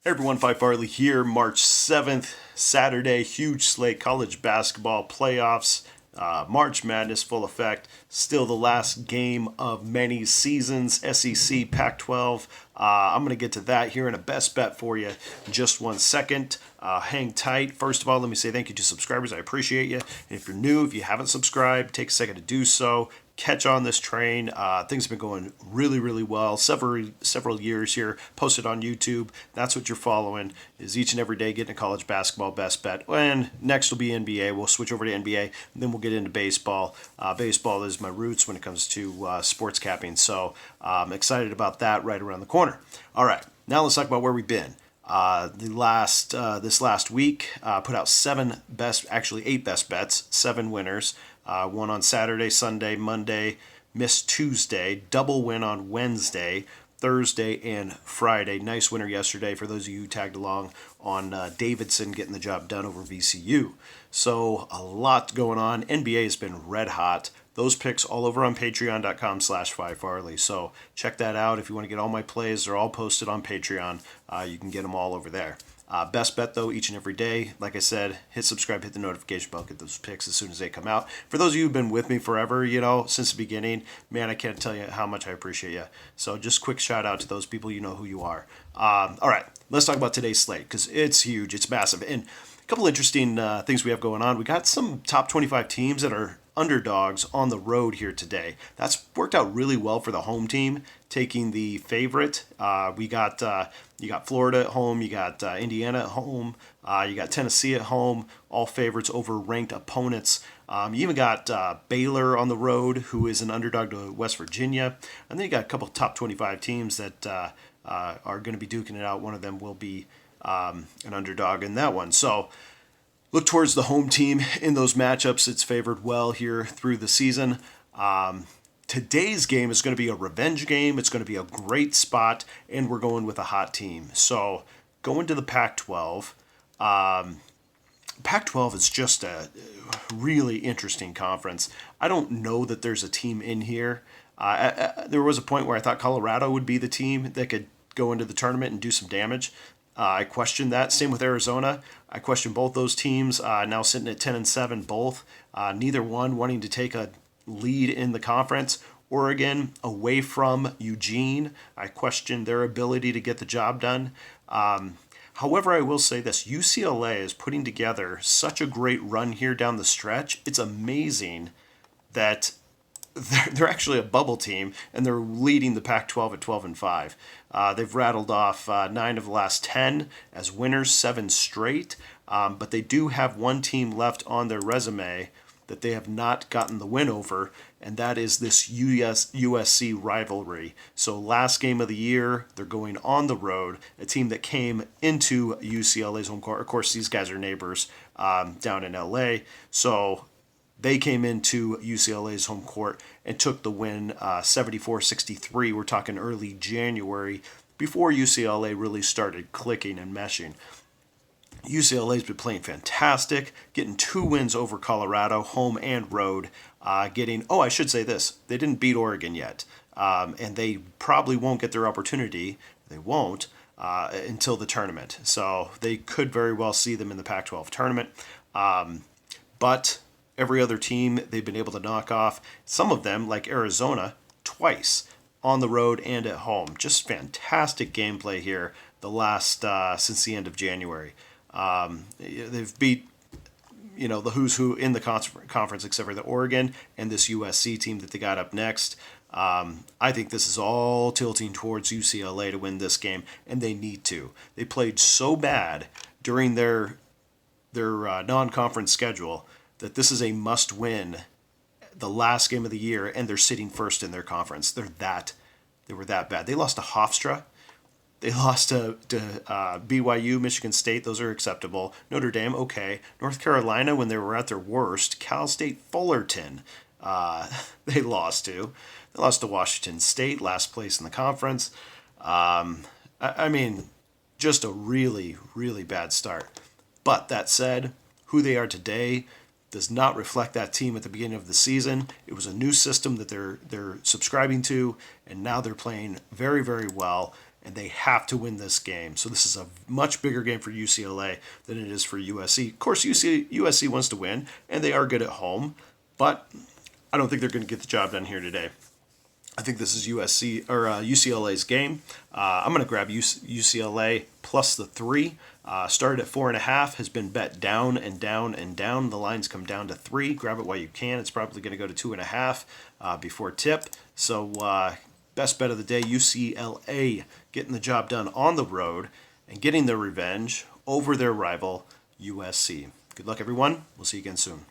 Hey everyone, Phi Farley here. March 7th, Saturday, huge slate, college basketball playoffs, March Madness full effect. Still the last game of many seasons, SEC, Pac-12. I'm going to get to that here in a best bet for you in just 1 second. Hang tight. First of all, let me say thank you to subscribers. I appreciate you. And if you're new, if you haven't subscribed, take a second to do so. Catch on this train. Things have been going really, really well. Several years here, posted on YouTube. That's what you're following, is each and every day getting a college basketball best bet. And next will be NBA. We'll switch over to NBA, and then we'll get into baseball. Baseball is my roots when it comes to sports capping, so I'm excited about that right around the corner. All right, now let's talk about where we've been. This last week, put out eight best bets, 7 winners. One on Saturday, Sunday, Monday, missed Tuesday, double win on Wednesday, Thursday, and Friday. Nice winner yesterday for those of you who tagged along on Davidson getting the job done over VCU. So a lot going on. NBA has been red hot. Those picks all over on patreon.com/Phi Farley. So check that out. If you want to get all my plays, they're all posted on Patreon. You can get them all over there. Best bet, though, each and every day. Like I said, hit subscribe, hit the notification bell, get those picks as soon as they come out. For those of you who've been with me forever, since the beginning, man, I can't tell you how much I appreciate you. So just quick shout out to those people. You know who you are. All right, let's talk about today's slate because it's huge. It's massive. And a couple interesting things we have going on. We got some top 25 teams that are underdogs on the road here today. That's worked out really well for the home team, taking the favorite. You got Florida at home, you got Indiana at home, you got Tennessee at home, all favorites over ranked opponents. You even got Baylor on the road, who is an underdog to West Virginia. And then you got a couple top 25 teams that are going to be duking it out. One of them will be an underdog in that one. So look towards the home team in those matchups. It's favored well here through the season. Today's game is going to be a revenge game. It's going to be a great spot, and we're going with a hot team. So going to the Pac-12. Pac-12 is just a really interesting conference. I don't know that there's a team in here. There was a point where I thought Colorado would be the team that could go into the tournament and do some damage. I questioned that. Same with Arizona. I questioned both those teams. Now sitting at 10-7, both. Neither one wanting to take a lead in the conference. Oregon away from Eugene. I questioned their ability to get the job done. However, I will say this: UCLA is putting together such a great run here down the stretch. It's amazing that they're actually a bubble team, and they're leading the Pac-12 at 12-5. They've rattled off 9 of the last 10 as winners, 7 straight. But they do have one team left on their resume that they have not gotten the win over, and that is this USC rivalry. So last game of the year, they're going on the road, a team that came into UCLA's home court. Of course, these guys are neighbors down in LA. So they came into UCLA's home court and took the win 74-63. We're talking early January, before UCLA really started clicking and meshing. UCLA's been playing fantastic, getting 2 wins over Colorado, home and road. I should say this: they didn't beat Oregon yet, and they probably won't get their opportunity. They won't until the tournament. So they could very well see them in the Pac-12 tournament. But every other team they've been able to knock off, some of them, like Arizona, twice on the road and at home. Just fantastic gameplay here since the end of January. They've beat, the who's who in the conference except for the Oregon and this USC team that they got up next. I think this is all tilting towards UCLA to win this game, and they need to. They played so bad during their non-conference schedule that this is a must-win, the last game of the year, and they're sitting first in their conference. They were that bad. They lost to Hofstra. They lost to BYU, Michigan State. Those are acceptable. Notre Dame, okay. North Carolina, when they were at their worst. Cal State Fullerton, they lost to. They lost to Washington State, last place in the conference. Just a really, really bad start. But that said, who they are today does not reflect that team at the beginning of the season. It was a new system that they're subscribing to, and now they're playing very, very well. and they have to win this game. So this is a much bigger game for UCLA than it is for USC. Of course, USC wants to win, and they are good at home, but I don't think they're going to get the job done here today. I think this is UCLA's game. I'm going to grab UCLA plus the 3. Started at 4.5, has been bet down and down and down. The lines come down to 3. Grab it while you can. It's probably going to go to 2.5 before tip. So best bet of the day, UCLA getting the job done on the road and getting their revenge over their rival USC. Good luck, everyone. We'll see you again soon.